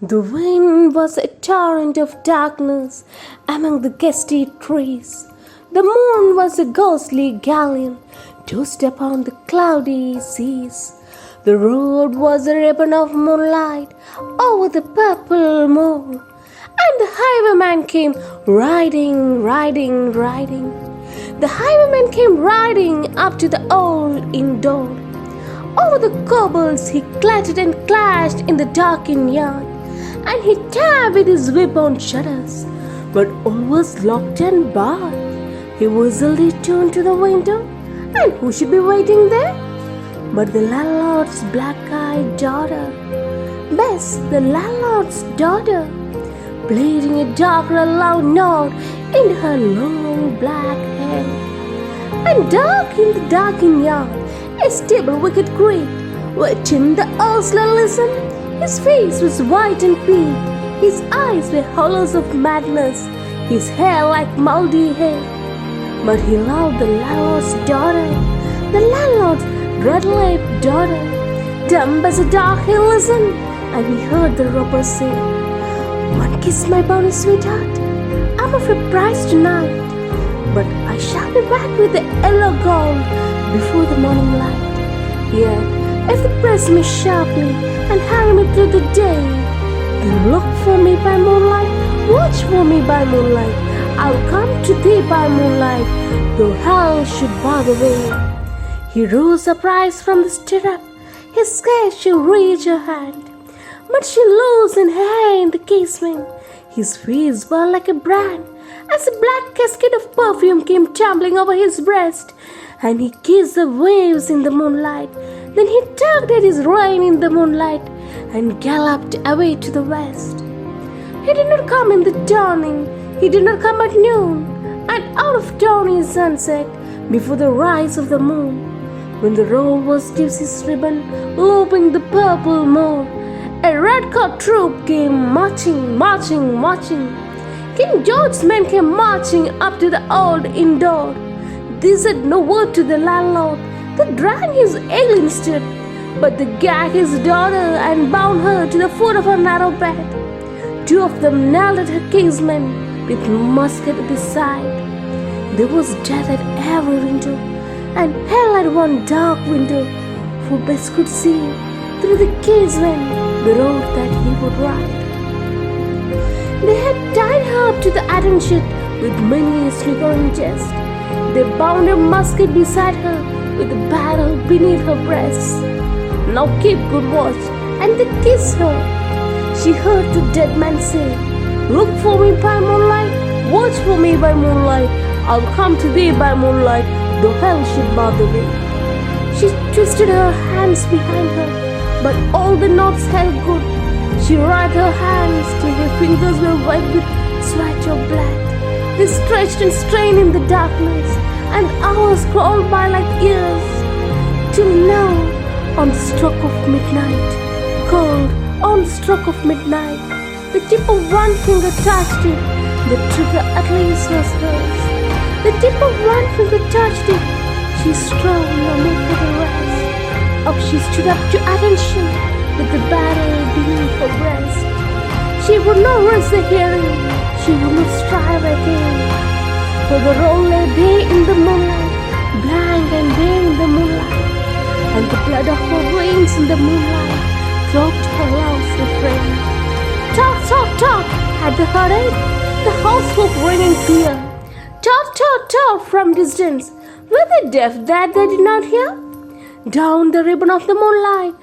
The wind was a torrent of darkness among the gusty trees. The moon was a ghostly galleon tossed upon the cloudy seas. The road was a ribbon of moonlight over the purple moor, and the highwayman came riding. The highwayman came riding up to the old inn door. Over the cobbles he clattered and clashed in the darkened yard, and he tapped with his whip on shutters, but all was locked and barred. He whistled, he turned to the window, and who should be waiting there but the landlord's black-eyed daughter, Bess, the landlord's daughter, plaiting a dark loud note in her long black hair. And dark in the darkened yard, a stable wicket creaked, where Tim the ostler listened. His face was white and peaked, his eyes were hollows of madness, his hair like mouldy hay. But he loved the landlord's daughter, the landlord's red-lipped daughter. Dumb as a dog he listened, and he heard the roper say, "One kiss, my bonny sweetheart, I'm of a price tonight, but I shall be back with the yellow gold before the morning light. Yet, if they press me sharply and hurry me through the day, then look for me by moonlight, watch for me by moonlight. I'll come to thee by moonlight, though hell should bar the way." He rose surprised from the stirrup, his scarce she reached her hand, but she loosened her hair in the casement. His face burned like a brand, as a black cascade of perfume came tumbling over his breast, and he kissed the waves in the moonlight. Then he tugged at his rein in the moonlight and galloped away to the west. He did not come in the dawning, he did not come at noon, and out of dawning sunset, before the rise of the moon. When the road was gypsy's ribbon looping the purple moor, a red-coat troop came marching. King George's men came marching up to the old inn door. They said no word to the landlord, they dragged his ailing steed, but they gagged his daughter and bound her to the foot of her narrow bed. Two of them knelt at her casement with musket at his side. There was death at every window, and hell at one dark window, for Bess could see through the casement the road that he would ride. They had tied her up to the iron shed with many a sniggering jest. They bound a musket beside her with a barrel beneath her breast. "Now keep good watch," and they kissed her. She heard the dead man say, "Look for me by moonlight, watch for me by moonlight. I'll come to thee by moonlight, though hell should bar the way." She twisted her hands behind her, but all the knots held good. She writhed her hands till her fingers were wet with sweat or blood. They stretched and strained in the darkness, and hours crawled by like years, till now, on the stroke of midnight, cold, on the stroke of midnight, the tip of one finger touched it, the trigger at least was hers. The tip of one finger touched it, she strove no more for the rest. Up she stood up to attention, with the barrel beneath her breast. She would not risk the hearing, she would not strive again, for the road lay bare in the moonlight, blank and bare in the moonlight, and the blood of her veins in the moonlight throbbed her love's refrain. "Tock, tock, tock," at the heartache, the house was ringing clear. "Tock, tock, tock," from distance, were they deaf that they did not hear? Down the ribbon of the moonlight,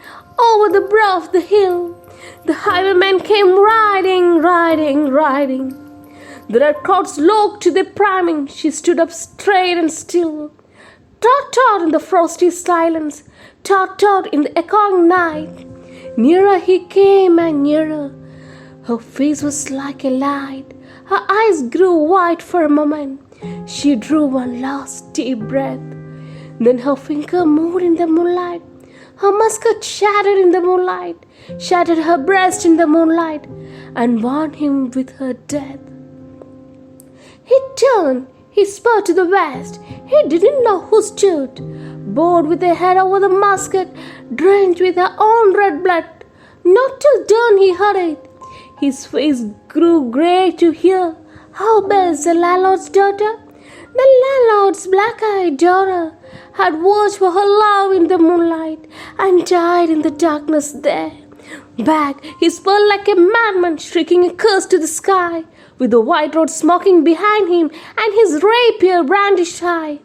over the brow of the hill, the highwayman came riding. The red coats looked to their priming. She stood up straight and still. Tot in the frosty silence, tot in the echoing night. Nearer he came and nearer. Her face was like a light. Her eyes grew wide for a moment. She drew one last deep breath. Then her finger moved in the moonlight. Her musket shattered in the moonlight, shattered her breast in the moonlight, and warned him with her death. He turned, he spurred to the west. He didn't know who stood, bowed with her head over the musket, drenched with her own red blood. Not till dawn he hurried. His face grew grey to hear how bells the landlord's daughter, the landlord's black-eyed daughter, had watched for her love in the moonlight and died in the darkness there. Back he spun like a madman, shrieking a curse to the sky, with the white road smoking behind him and his rapier brandished high.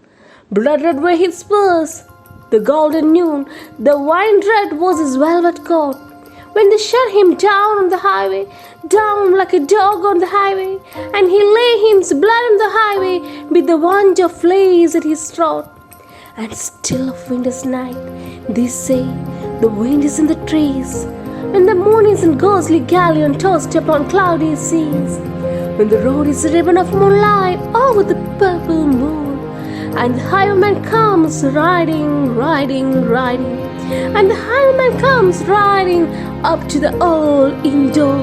Blood-red were his spurs, the golden noon, the wine-red was his velvet coat. When they shut him down on the highway, down like a dog on the highway, and he lay him's blood on the highway with the wand of flames at his throat. And still of winter's night, they say, the wind is in the trees, when the moon is in ghostly galleon tossed upon cloudy seas, when the road is a ribbon of moonlight over the purple moon, and the highwayman comes riding, and the highwayman comes riding up to the old inn door.